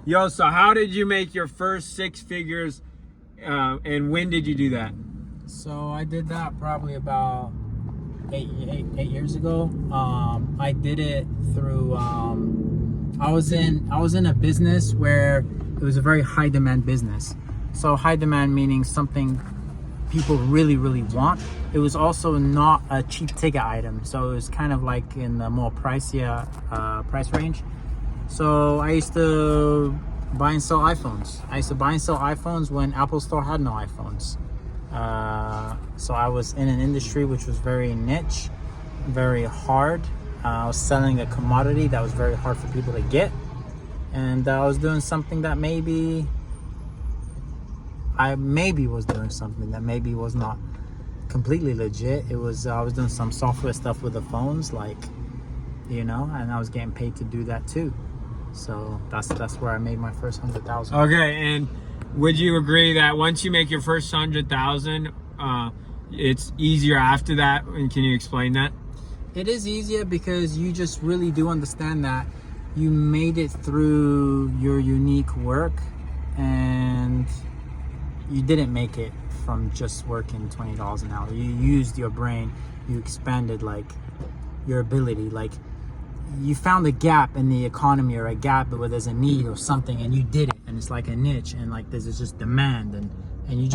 Yo, so how did you make your first 6 figures and when did you do that? So I did that probably about eight years ago. I did it through I was in a business where it was a very high demand business. So high demand meaning something people really want. It was also not a cheap ticket item, so it was kind of like in the more pricier price range. So I used to buy and sell iPhones. I used to buy and sell iPhones when Apple Store had no iPhones. So I was in an industry which was very niche, very hard. I was selling a commodity that was very hard for people to get, and I was doing something that maybe was doing something that maybe was not completely legit. It was I was doing some software stuff with the phones, like, you know, and I was getting paid to do that too. So that's where I made my first 100,000. Okay, and would you agree that once you make your first 100,000, it's easier after that? And can you explain that? It is easier because you just really do understand that you made it through your unique work, and you didn't make it from just working $20 an hour. You used your brain, you expanded like your ability, like you found a gap in the economy or a gap where there's a need or something, and you did it, and it's like a niche, and like there's just demand, and you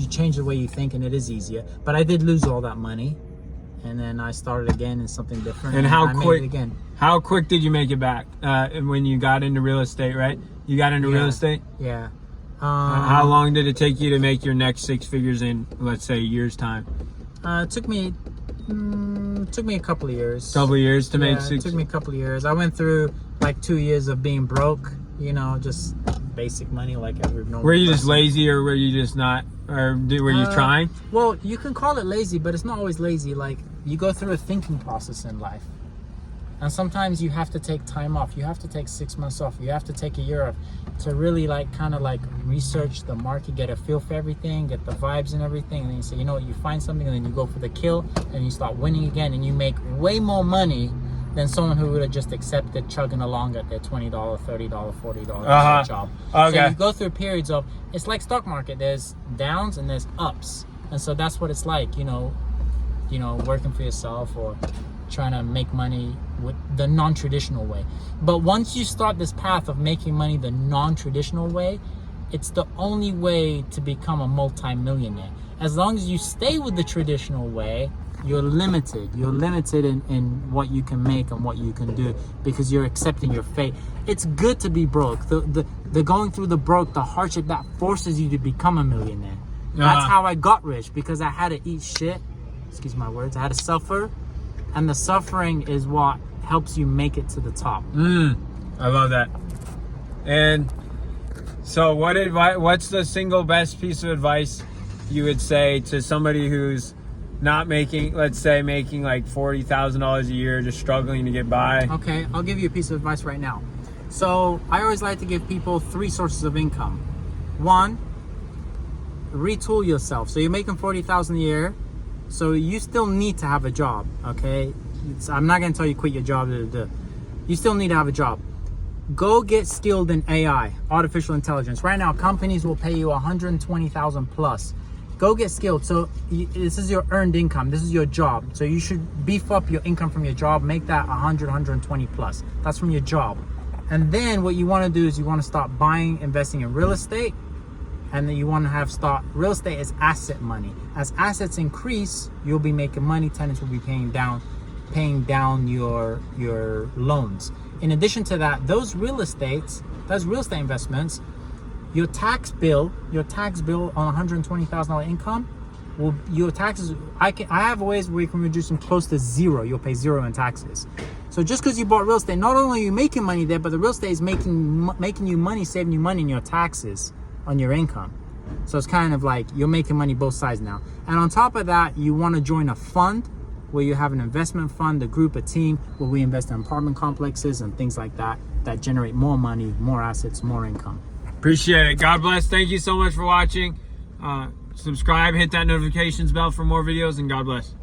change the way you think, and it is easier. But I did lose all that money, and then I started again in something different. And how quick did you make it back when you got into real estate, right? You got into real estate? Yeah. How long did it take you to make your next 6 figures in, let's say, a year's time? It took me a couple of years. Couple of years to make 6? It took me a couple of years. I went through like 2 years of being broke, you know, just basic money like every normal Were you person. just lazy, or were you just not, or were you trying? Well, you can call it lazy, but it's not always lazy. Like, you go through a thinking process in life. And sometimes you have to take time off. You have to take 6 months off. You have to take a year off to really like kind of like research the market, get a feel for everything, get the vibes and everything. And then you say, you know what, you find something, and then you go for the kill, and you start winning again, and you make way more money than someone who would have just accepted chugging along at their $20, $30, $40 job. Okay. So you go through periods of, it's like stock market. There's downs and there's ups. And so that's what it's like, you know, working for yourself or trying to make money with the non-traditional way. But once you start this path of making money the non-traditional way, it's the only way to become a multi-millionaire. As long as you stay with the traditional way, you're limited. You're limited in what you can make and what you can do, because you're accepting your fate. It's good to be broke. The going through the broke, the hardship, that forces you to become a millionaire. That's how I got rich, because I had to eat shit. Excuse my words. I had to suffer. And the suffering is what helps you make it to the top. I love that. And so what's the single best piece of advice you would say to somebody who's not making, let's say, making like $40,000 a year, just struggling to get by? Okay, I'll give you a piece of advice right now. So I always like to give people 3 sources of income. 1, retool yourself. So you're making $40,000 a year. So you still need to have a job, okay? I'm not going to tell you quit your job. You still need to have a job. Go get skilled in AI, artificial intelligence. Right now, companies will pay you $120,000 plus. Go get skilled. So this is your earned income. This is your job. So you should beef up your income from your job. Make that 100, 120 plus. That's from your job. And then what you want to do is you want to start investing in real estate. And then you want to real estate as asset money. As assets increase, you'll be making money. Tenants will be paying down your loans. In addition to that, those real estate investments, your tax bill on $120,000 income, your taxes, I have ways where you can reduce them close to zero. You'll pay zero in taxes. So just because you bought real estate, not only are you making money there, but the real estate is making you money, saving you money in your taxes on your income. So it's kind of like you're making money both sides now. And on top of that, you want to join a fund where you have an investment fund, a group, a team, where we invest in apartment complexes and things like that generate more money, more assets, more income. Appreciate it. God bless. Thank you so much for watching. Subscribe, hit that notifications bell for more videos, and God bless.